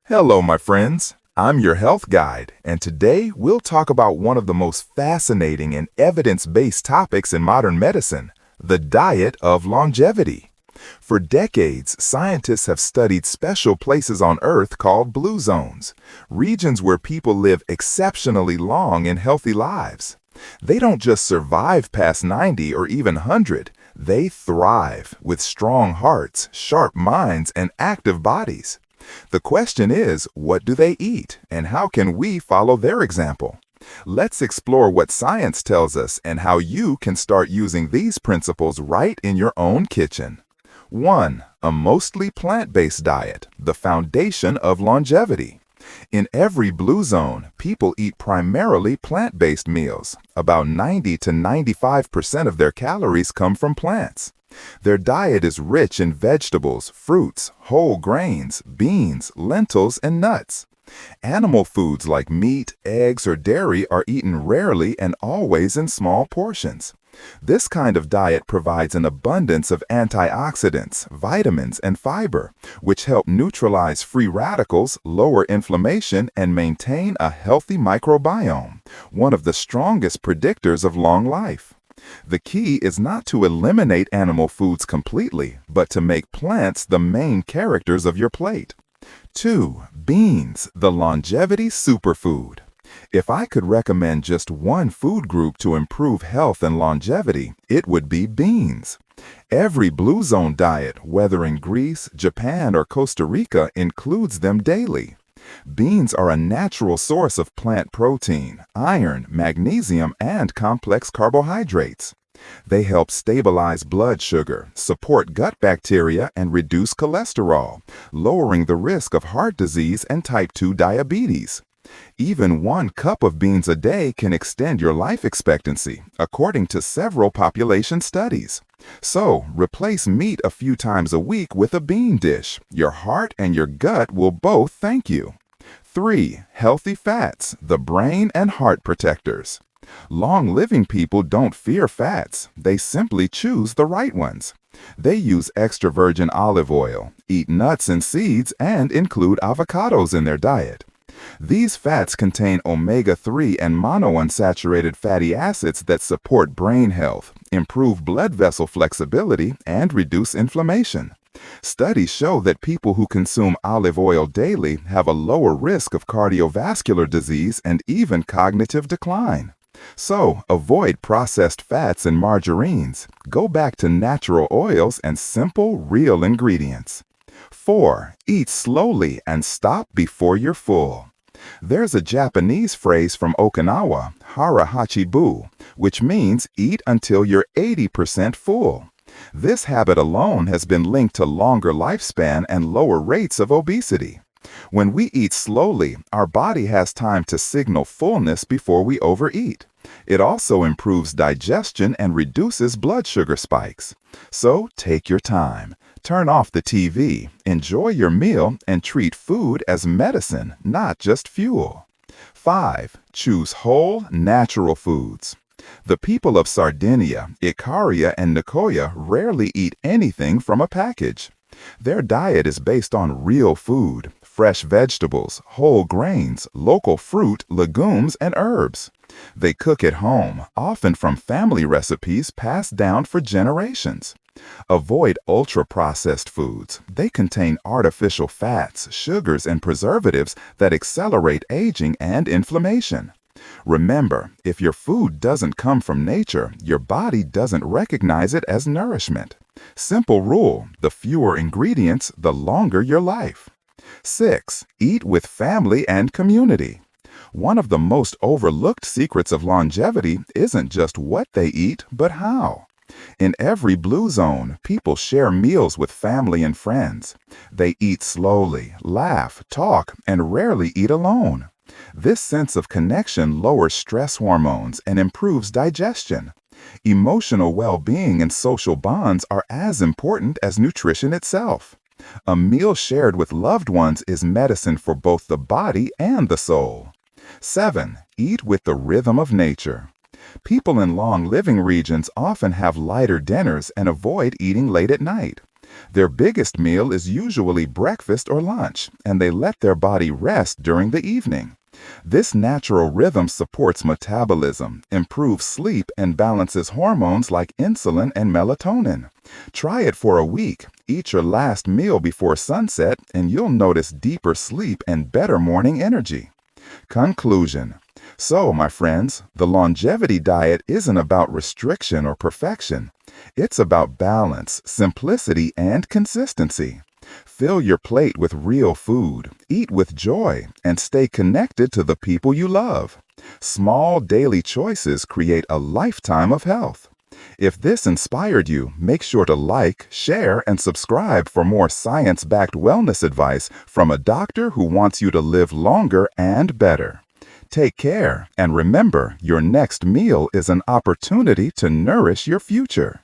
Hello, my friends. I'm your health guide, and today we'll talk about one of the most fascinating and evidence-based topics in modern medicine, the diet of longevity. For decades, scientists have studied special places on Earth called blue zones, regions where people live exceptionally long and healthy lives. They don't just survive past 90 or even 100, they thrive with strong hearts, sharp minds, and active bodies. The question is, what do they eat, and how can we follow their example? Let's explore what science tells us and how you can start using these principles right in your own kitchen. 1. A mostly plant-based diet, the foundation of longevity. In every blue zone, people eat primarily plant-based meals. About 90 to 95% of their calories come from plants. Their diet is rich in vegetables, fruits, whole grains, beans, lentils, and nuts. Animal foods like meat, eggs, or dairy are eaten rarely and always in small portions. This kind of diet provides an abundance of antioxidants, vitamins, and fiber, which help neutralize free radicals, lower inflammation, and maintain a healthy microbiome, one of the strongest predictors of long life. The key is not to eliminate animal foods completely, but to make plants the main characters of your plate. 2. Beans, the longevity superfood. If I could recommend just one food group to improve health and longevity, it would be beans. Every Blue Zone diet, whether in Greece, Japan, or Costa Rica, includes them daily. Beans are a natural source of plant protein, iron, magnesium, and complex carbohydrates. They help stabilize blood sugar, support gut bacteria, and reduce cholesterol, lowering the risk of heart disease and type 2 diabetes. Even 1 cup of beans a day can extend your life expectancy, according to several population studies. So, replace meat a few times a week with a bean dish. Your heart and your gut will both thank you. 3. Healthy fats, the brain and heart protectors. Long-living people don't fear fats, they simply choose the right ones. They use extra virgin olive oil, eat nuts and seeds, and include avocados in their diet. These fats contain omega-3 and monounsaturated fatty acids that support brain health, improve blood vessel flexibility, and reduce inflammation. Studies show that people who consume olive oil daily have a lower risk of cardiovascular disease and even cognitive decline. So, avoid processed fats and margarines. Go back to natural oils and simple, real ingredients. 4. Eat slowly and stop before you're full. There's a Japanese phrase from Okinawa, hara hachibu, which means eat until you're 80% full. This habit alone has been linked to longer lifespan and lower rates of obesity. When we eat slowly, our body has time to signal fullness before we overeat. It also improves digestion and reduces blood sugar spikes. So take your time. Turn off the TV, enjoy your meal, and treat food as medicine, not just fuel. 5. Choose whole, natural foods. The people of Sardinia, Icaria, and Nicoya rarely eat anything from a package. Their diet is based on real food, fresh vegetables, whole grains, local fruit, legumes, and herbs. They cook at home, often from family recipes passed down for generations. Avoid ultra-processed foods. They contain artificial fats, sugars, and preservatives that accelerate aging and inflammation. Remember, if your food doesn't come from nature, your body doesn't recognize it as nourishment. Simple rule, the fewer ingredients, the longer your life. 6. Eat with family and community. One of the most overlooked secrets of longevity isn't just what they eat, but how. In every blue zone, people share meals with family and friends. They eat slowly, laugh, talk, and rarely eat alone. This sense of connection lowers stress hormones and improves digestion. Emotional well-being and social bonds are as important as nutrition itself. A meal shared with loved ones is medicine for both the body and the soul. 7. Eat with the rhythm of nature. People in long living regions often have lighter dinners and avoid eating late at night. Their biggest meal is usually breakfast or lunch, and they let their body rest during the evening. This natural rhythm supports metabolism, improves sleep, and balances hormones like insulin and melatonin. Try it for a week. Eat your last meal before sunset, and you'll notice deeper sleep and better morning energy. Conclusion. So, my friends, the longevity diet isn't about restriction or perfection. It's about balance, simplicity, and consistency. Fill your plate with real food, eat with joy, and stay connected to the people you love. Small daily choices create a lifetime of health. If this inspired you, make sure to like, share, and subscribe for more science-backed wellness advice from a doctor who wants you to live longer and better. Take care, and remember, your next meal is an opportunity to nourish your future.